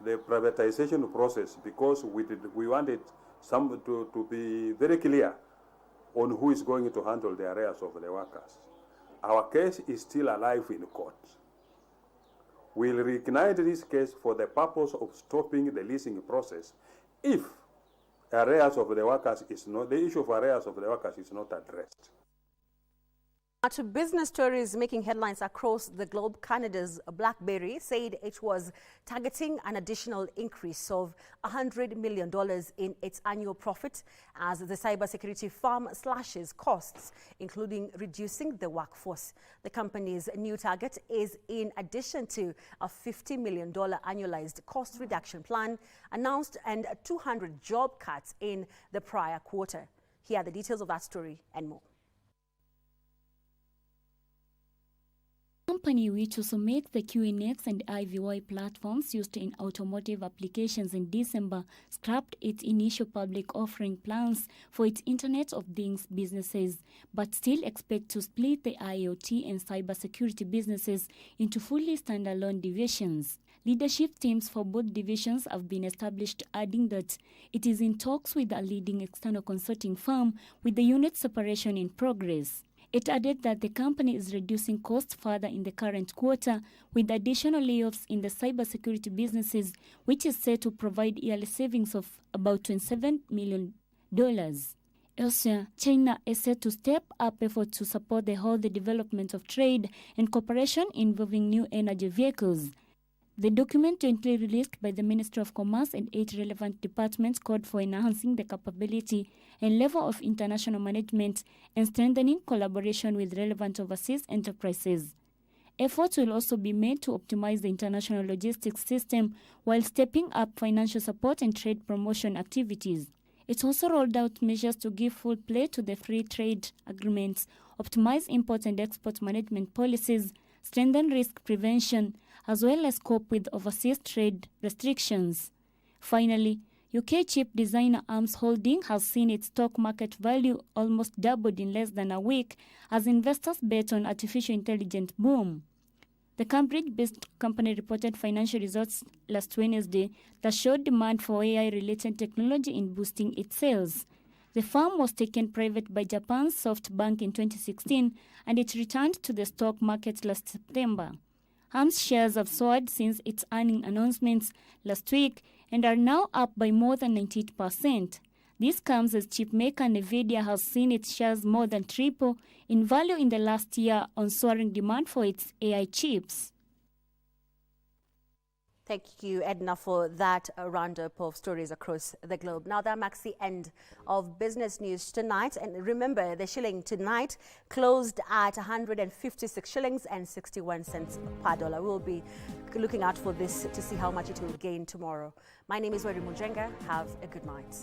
the privatization process because we wanted some to be very clear on who is going to handle the arrears of the workers. Our case is still alive in court. We'll reignite this case for the purpose of stopping the leasing process if arrears of the workers is not, the issue of arrears of the workers is not addressed. To business stories making headlines across the globe, Canada's BlackBerry said it was targeting an additional increase of $100 million in its annual profit as the cybersecurity firm slashes costs, including reducing the workforce. The company's new target is in addition to a $50 million annualized cost reduction plan announced and 200 job cuts in the prior quarter. Here are the details of that story and more. The company, which also makes the QNX and IVY platforms used in automotive applications in December, scrapped its initial public offering plans for its Internet of Things businesses, but still expect to split the IoT and cybersecurity businesses into fully standalone divisions. Leadership teams for both divisions have been established, adding that it is in talks with a leading external consulting firm with the unit separation in progress. It added that the company is reducing costs further in the current quarter with additional layoffs in the cybersecurity businesses, which is set to provide yearly savings of about $27 million. Elsewhere, China is set to step up efforts to support the healthy development of trade and cooperation involving new energy vehicles. The document jointly released by the Ministry of Commerce and 8 relevant departments called for enhancing the capability and level of international management and strengthening collaboration with relevant overseas enterprises. Efforts will also be made to optimize the international logistics system while stepping up financial support and trade promotion activities. It also rolled out measures to give full play to the free trade agreements, optimize import and export management policies, strengthen risk prevention, as well as cope with overseas trade restrictions. Finally, UK chip designer Arms Holding has seen its stock market value almost doubled in less than a week as investors bet on artificial intelligence boom. The Cambridge-based company reported financial results last Wednesday that showed demand for AI-related technology in boosting its sales. The firm was taken private by Japan's SoftBank in 2016, and it returned to the stock market last September. Arm's shares have soared since its earnings announcements last week and are now up by more than 98%. This comes as chipmaker Nvidia has seen its shares more than triple in value in the last year on soaring demand for its AI chips. Thank you, Edna, for that roundup of stories across the globe. Now that marks the end of business news tonight. And remember, the shilling tonight closed at 156 shillings and 61 cents per dollar. We'll be looking out for this to see how much it will gain tomorrow. My name is Weri Mujenga. Have a good night.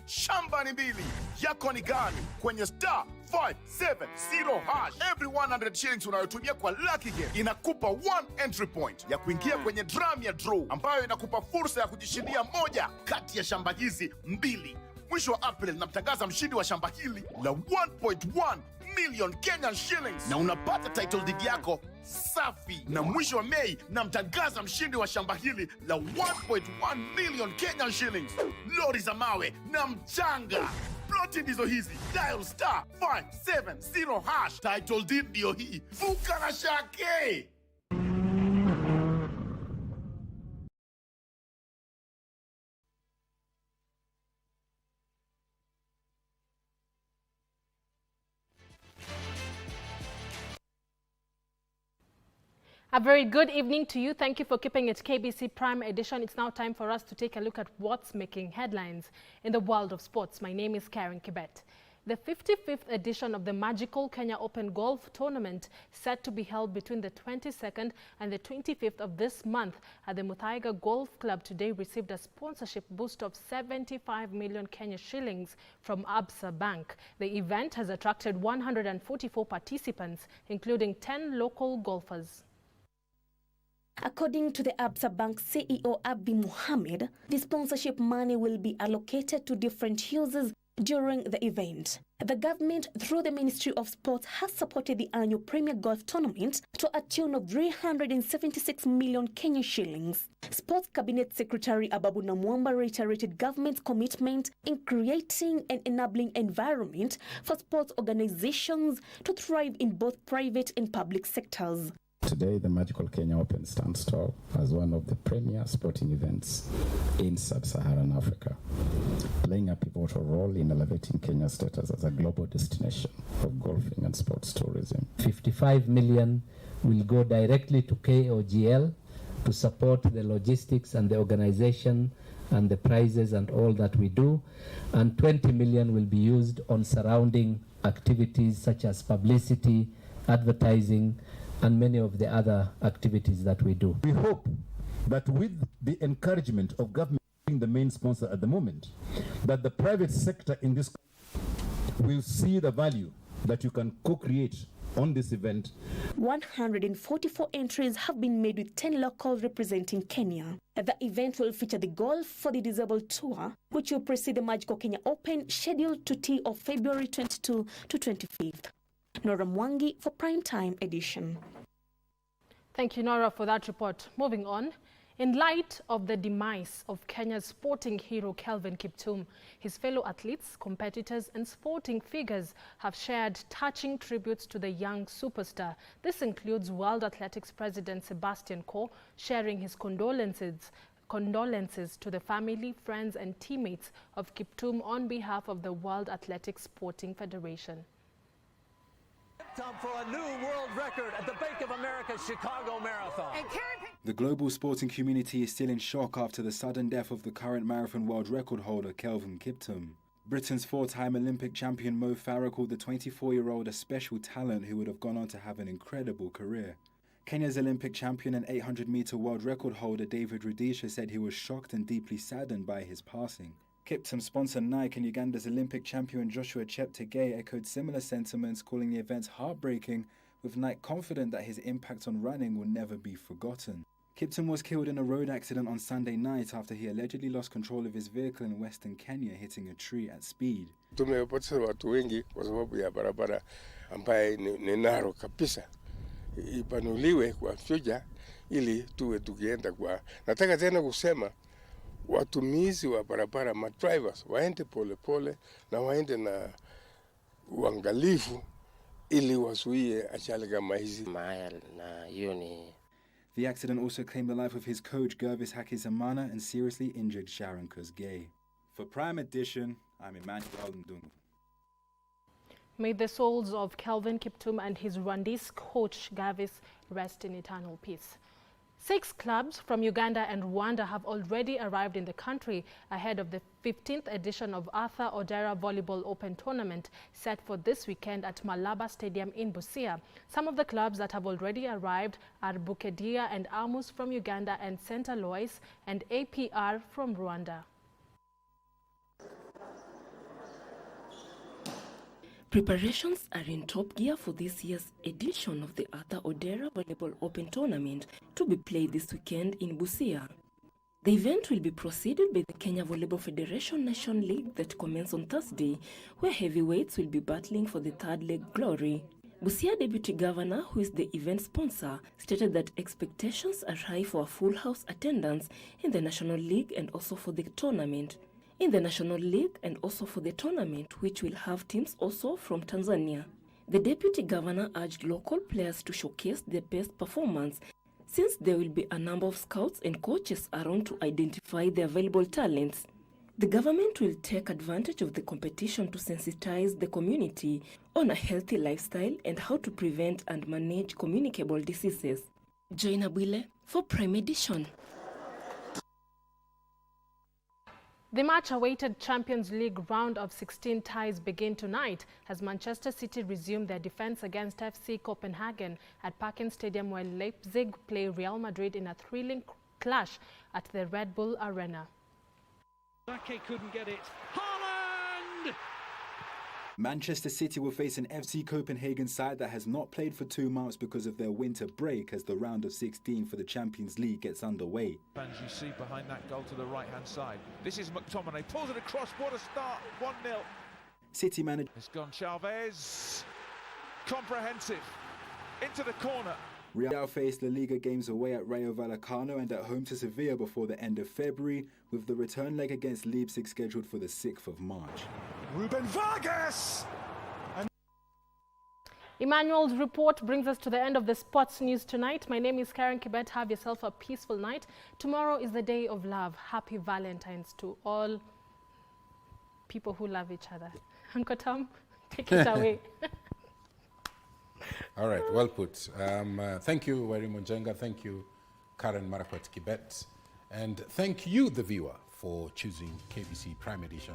shamba ni mbili. Yako ni gani? Kwenye star 570 hash. Every 100 shillings unayotumia kwa Lucky Game inakupa 1 entry point ya kuingia kwenye drum ya draw ambayo inakupa fursa ya kujishindia moja kati ya shamba hizi mbili. Mwisho wa April namtangaza mshindi wa shamba hili la 1.1 million Kenyan shillings na unapata title deed yako safi. Na mwisho wa Mei namtangaza mshindi wa shamba hili la 1.1 million Kenyan shillings, lori za mawe na mchanga. Ploti ndizo hizi. Dial star 570 hash. Title deed ndio hii. Vuka na shake. A very good evening to you. Thank you for keeping it KBC Prime Edition. It's now time for us to take a look at what's making headlines in the world of sports. My name is Karen Kibet. The 55th edition of the magical Kenya Open Golf Tournament set to be held between the 22nd and the 25th of this month at the Muthaiga Golf Club today received a sponsorship boost of 75 million Kenya shillings from Absa Bank. The event has attracted 144 participants, including 10 local golfers. According to the Absa Bank CEO Abdi Mohamed, the sponsorship money will be allocated to different uses during the event. The government, through the Ministry of Sports, has supported the annual Premier Golf Tournament to a tune of 376 million Kenyan shillings. Sports Cabinet Secretary Ababu Namwamba reiterated government's commitment in creating an enabling environment for sports organizations to thrive in both private and public sectors. Today, the Magical Kenya Open stands tall as one of the premier sporting events in sub-Saharan Africa, playing a pivotal role in elevating Kenya's status as a global destination of golfing and sports tourism. 55 million will go directly to KOGL to support the logistics and the organization and the prizes and all that we do, and 20 million will be used on surrounding activities such as publicity, advertising, and many of the other activities that we do. We hope that with the encouragement of government being the main sponsor at the moment, that the private sector in this will see the value that you can co-create on this event. 144 entries have been made with 10 locals representing Kenya. The event will feature the Golf for the Disabled Tour, which will precede the Magical Kenya Open, scheduled to tee off February 22 to 25th. Nora Mwangi for Primetime Edition. Thank you, Nora, for that report. Moving on. In light of the demise of Kenya's sporting hero Kelvin Kiptum, his fellow athletes, competitors and sporting figures have shared touching tributes to the young superstar. This includes World Athletics President Sebastian Coe sharing his condolences to the family, friends and teammates of Kiptum on behalf of the World Athletics Sporting Federation. Time for a new world record at the Bank of America's Chicago Marathon. The global sporting community is still in shock after the sudden death of the current marathon world record holder Kelvin Kiptum. Britain's four-time Olympic champion Mo Farah called the 24-year-old a special talent who would have gone on to have an incredible career. Kenya's Olympic champion and 800-meter world record holder David Rudisha said he was shocked and deeply saddened by his passing. Kiptum sponsor Nike and Uganda's Olympic champion Joshua Cheptegei echoed similar sentiments, calling the events heartbreaking, with Nike confident that his impact on running will never be forgotten. Kiptum was killed in a road accident on Sunday night after he allegedly lost control of his vehicle in western Kenya, hitting a tree at speed. Tumepoteza watu wengi kwa sababu ya barabara ambaye ni naro kabisa. Ipanuliwe kwa future ili tuwe tukienda kwa. Nataka tena kusema watumizi wa barabara, drivers waende pole pole na waende na uangalifu ili wasuie ajali kama hizi. The accident also claimed the life of his coach Gervis Hakizimana and seriously injured Sharon Kosgei. For Prime Edition, I'm Emmanuel Ndungu. May the souls of Kelvin Kiptum and his Rwandese coach Gervis rest in eternal peace. 6 clubs from Uganda and Rwanda have already arrived in the country ahead of the 15th edition of Arthur Odera Volleyball Open Tournament set for this weekend at Malaba Stadium in Busia. Some of the clubs that have already arrived are Bukedia and Amus from Uganda and St. Alois and APR from Rwanda. Preparations are in top gear for this year's edition of the Arthur Odera Volleyball Open Tournament to be played this weekend in Busia. The event will be preceded by the Kenya Volleyball Federation Nation League that commences on Thursday, where heavyweights will be battling for the third leg glory. Busia Deputy Governor, who is the event sponsor, stated that expectations are high for a full house attendance in the National League and also for the tournament. In the National League and also for the tournament, which will have teams also from Tanzania. The Deputy Governor urged local players to showcase their best performance, since there will be a number of scouts and coaches around to identify the available talents. The government will take advantage of the competition to sensitize the community on a healthy lifestyle and how to prevent and manage communicable diseases. Join Abwile for Prime Edition. The much-awaited Champions League round of 16 ties begin tonight as Manchester City resume their defense against FC Copenhagen at Parken Stadium, while Leipzig play Real Madrid in a thrilling clash at the Red Bull Arena. Ake couldn't get it. Haaland! Manchester City will face an FC Copenhagen side that has not played for 2 months because of their winter break as the round of 16 for the Champions League gets underway. Fans you see behind that goal to the right-hand side. This is McTominay, pulls it across, what a start, 1-0. City manager... It's gone Chavez, comprehensive, into the corner. Real face La Liga games away at Rayo Vallecano and at home to Sevilla before the end of February, with the return leg against Leipzig scheduled for the 6th of March. Ruben Vargas! Emmanuel's report brings us to the end of the sports news tonight. My name is Karen Kibet. Have yourself a peaceful night. Tomorrow is the day of love. Happy Valentine's to all people who love each other. Uncle Tom, take it away. All right, well put. Thank you, Weri Munjenga. Thank you, Karen Marakwet Kibet. And thank you, the viewer, for choosing KBC Prime Edition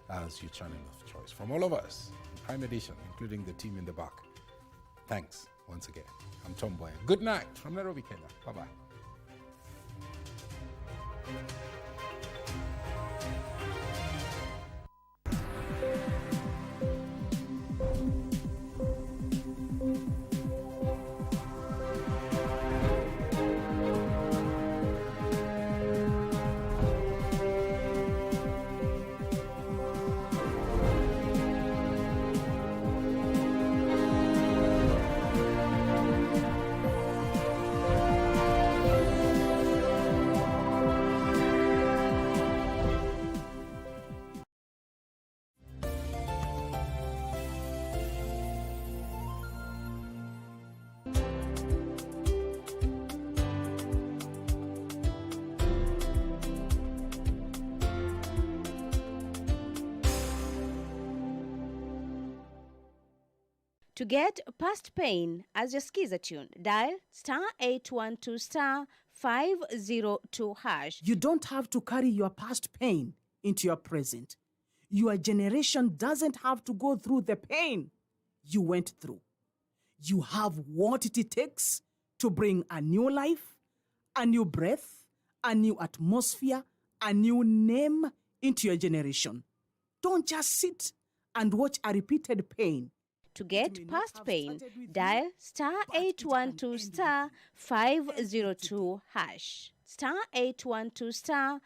as your channel of choice. From all of us, Prime Edition, including the team in the back, thanks once again. I'm Tom Mboya. Good night from Nairobi, Kenya. Bye-bye. To get past pain as your skiza tune, dial *812 *502#. You don't have to carry your past pain into your present. Your generation doesn't have to go through the pain you went through. You have what it takes to bring a new life, a new breath, a new atmosphere, a new name into your generation. Don't just sit and watch a repeated pain. To get past pain, dial *812 *502#. *812